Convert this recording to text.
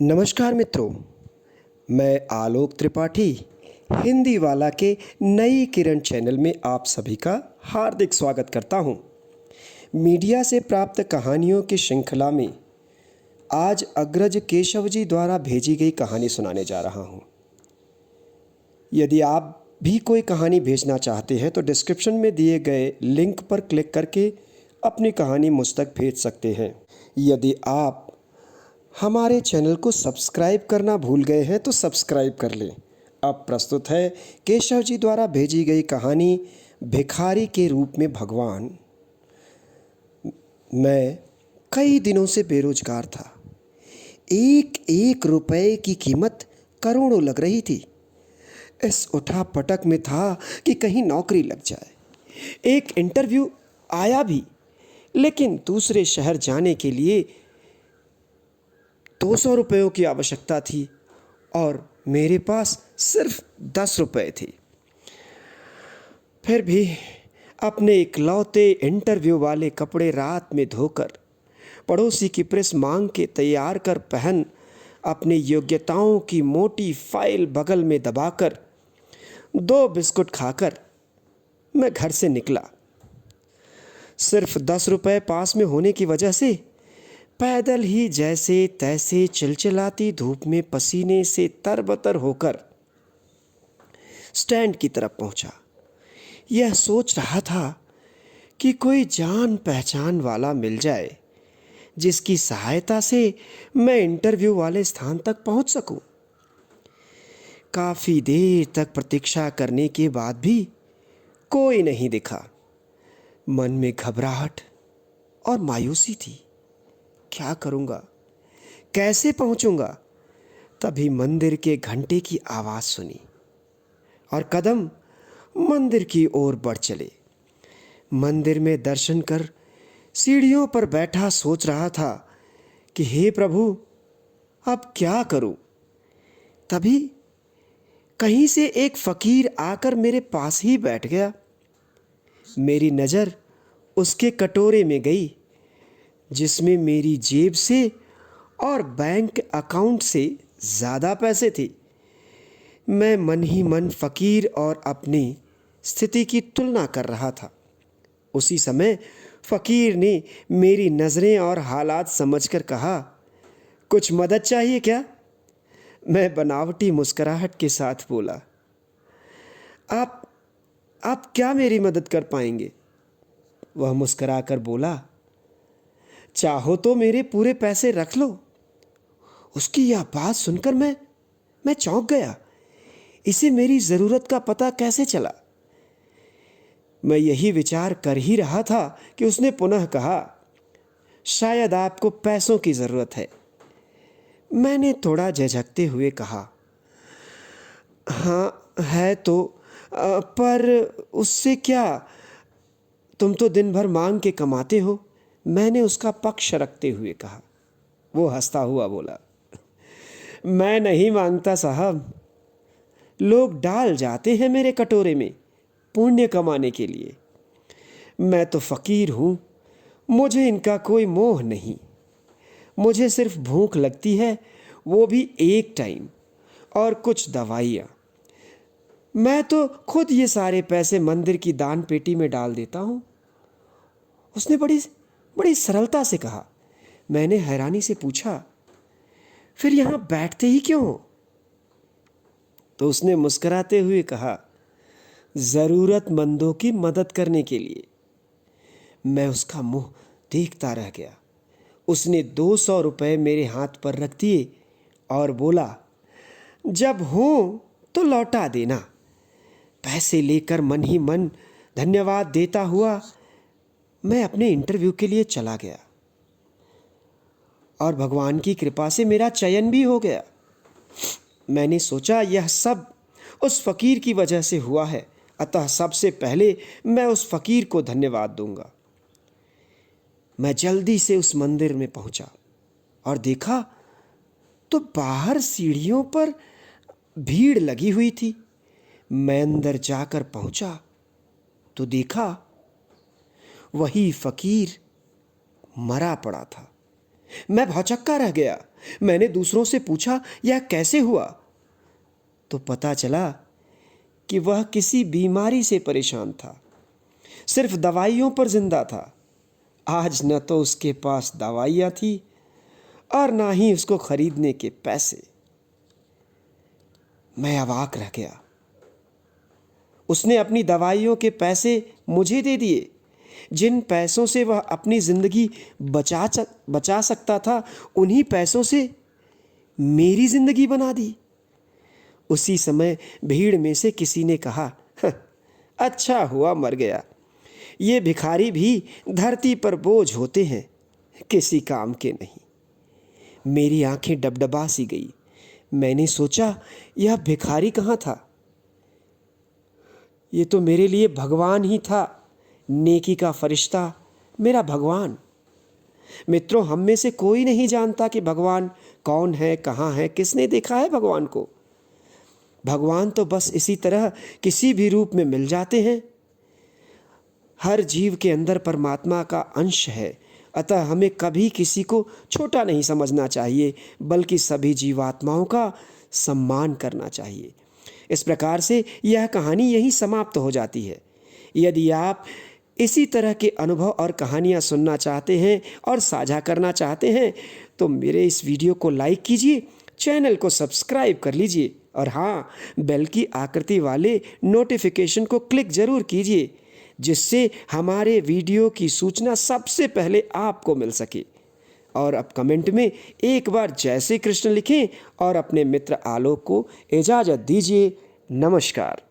नमस्कार मित्रों, मैं आलोक त्रिपाठी हिंदी वाला के नई किरण चैनल में आप सभी का हार्दिक स्वागत करता हूं। मीडिया से प्राप्त कहानियों की श्रृंखला में आज अग्रज केशव जी द्वारा भेजी गई कहानी सुनाने जा रहा हूं। यदि आप भी कोई कहानी भेजना चाहते हैं तो डिस्क्रिप्शन में दिए गए लिंक पर क्लिक करके अपनी कहानी मुझ तक भेज सकते हैं। यदि आप हमारे चैनल को सब्सक्राइब करना भूल गए हैं तो सब्सक्राइब कर लें। अब प्रस्तुत है केशव जी द्वारा भेजी गई कहानी भिखारी के रूप में भगवान। मैं कई दिनों से बेरोजगार था। एक एक रुपए की कीमत करोड़ों लग रही थी। इस उठा-पटक में था कि कहीं नौकरी लग जाए। एक इंटरव्यू आया भी, लेकिन दूसरे शहर जाने के लिए 200 रुपयों की आवश्यकता थी और मेरे पास सिर्फ 10 रुपए थे। फिर भी अपने इकलौते इंटरव्यू वाले कपड़े रात में धोकर, पड़ोसी की प्रेस मांग के तैयार कर पहन, अपनी योग्यताओं की मोटी फाइल बगल में दबाकर 2 बिस्कुट खाकर मैं घर से निकला। सिर्फ 10 रुपए पास में होने की वजह से पैदल ही जैसे तैसे चिलचिलाती धूप में पसीने से तरबतर होकर स्टैंड की तरफ पहुंचा। यह सोच रहा था कि कोई जान पहचान वाला मिल जाए जिसकी सहायता से मैं इंटरव्यू वाले स्थान तक पहुंच सकूं। काफी देर तक प्रतीक्षा करने के बाद भी कोई नहीं दिखा। मन में घबराहट और मायूसी थी। क्या करूंगा, कैसे पहुंचूंगा? तभी मंदिर के घंटे की आवाज सुनी और कदम मंदिर की ओर बढ़ चले। मंदिर में दर्शन कर सीढ़ियों पर बैठा सोच रहा था कि हे प्रभु, अब क्या करूं? तभी कहीं से एक फकीर आकर मेरे पास ही बैठ गया। मेरी नजर उसके कटोरे में गई जिसमें मेरी जेब से और बैंक अकाउंट से ज़्यादा पैसे थे। मैं मन ही मन फकीर और अपनी स्थिति की तुलना कर रहा था। उसी समय फकीर ने मेरी नज़रें और हालात समझकर कहा, कुछ मदद चाहिए क्या? मैं बनावटी मुस्कुराहट के साथ बोला, आप क्या मेरी मदद कर पाएंगे? वह मुस्कुराकर बोला, चाहो तो मेरे पूरे पैसे रख लो। उसकी यह बात सुनकर मैं चौंक गया। इसे मेरी जरूरत का पता कैसे चला? मैं यही विचार कर ही रहा था कि उसने पुनः कहा, शायद आपको पैसों की जरूरत है। मैंने थोड़ा झिझकते हुए कहा, हाँ है तो, पर उससे क्या? तुम तो दिन भर मांग के कमाते हो। मैंने उसका पक्ष रखते हुए कहा। वो हंसता हुआ बोला, मैं नहीं मांगता साहब, लोग डाल जाते हैं मेरे कटोरे में पुण्य कमाने के लिए। मैं तो फकीर हूं, मुझे इनका कोई मोह नहीं। मुझे सिर्फ भूख लगती है, वो भी एक टाइम, और कुछ दवाइयाँ। मैं तो खुद ये सारे पैसे मंदिर की दान पेटी में डाल देता हूँ। उसने बड़ी सरलता से कहा। मैंने हैरानी से पूछा, फिर यहां बैठते ही क्यों हो? तो उसने मुस्कुराते हुए कहा, जरूरतमंदों की मदद करने के लिए। मैं उसका मुंह देखता रह गया। उसने 200 रुपए मेरे हाथ पर रख दिए और बोला, जब हो तो लौटा देना। पैसे लेकर मन ही मन धन्यवाद देता हुआ मैं अपने इंटरव्यू के लिए चला गया और भगवान की कृपा से मेरा चयन भी हो गया। मैंने सोचा यह सब उस फकीर की वजह से हुआ है, अतः सबसे पहले मैं उस फकीर को धन्यवाद दूंगा। मैं जल्दी से उस मंदिर में पहुंचा और देखा तो बाहर सीढ़ियों पर भीड़ लगी हुई थी। मैं अंदर जाकर पहुंचा तो देखा वही फकीर मरा पड़ा था। मैं भौचक्का रह गया। मैंने दूसरों से पूछा यह कैसे हुआ, तो पता चला कि वह किसी बीमारी से परेशान था, सिर्फ दवाइयों पर जिंदा था। आज न तो उसके पास दवाइयाँ थी और ना ही उसको खरीदने के पैसे। मैं अवाक रह गया। उसने अपनी दवाइयों के पैसे मुझे दे दिए। जिन पैसों से वह अपनी जिंदगी बचा सकता था, उन्हीं पैसों से मेरी जिंदगी बना दी। उसी समय भीड़ में से किसी ने कहा, अच्छा हुआ मर गया। ये भिखारी भी धरती पर बोझ होते हैं, किसी काम के नहीं। मेरी आंखें डबडबा सी गई। मैंने सोचा, यह भिखारी कहाँ था? ये तो मेरे लिए भगवान ही था, नेकी का फरिश्ता, मेरा भगवान। मित्रों, हम में से कोई नहीं जानता कि भगवान कौन है, कहाँ है, किसने देखा है भगवान को। भगवान तो बस इसी तरह किसी भी रूप में मिल जाते हैं। हर जीव के अंदर परमात्मा का अंश है, अतः हमें कभी किसी को छोटा नहीं समझना चाहिए, बल्कि सभी जीवात्माओं का सम्मान करना चाहिए। इस प्रकार से यह कहानी यहीं समाप्त हो जाती है। यदि आप इसी तरह के अनुभव और कहानियाँ सुनना चाहते हैं और साझा करना चाहते हैं, तो मेरे इस वीडियो को लाइक कीजिए, चैनल को सब्सक्राइब कर लीजिए और हाँ, बेल की आकृति वाले नोटिफिकेशन को क्लिक जरूर कीजिए, जिससे हमारे वीडियो की सूचना सबसे पहले आपको मिल सके। और अब कमेंट में एक बार जय श्री कृष्ण लिखें और अपने मित्र आलोक को इजाज़त दीजिए। नमस्कार।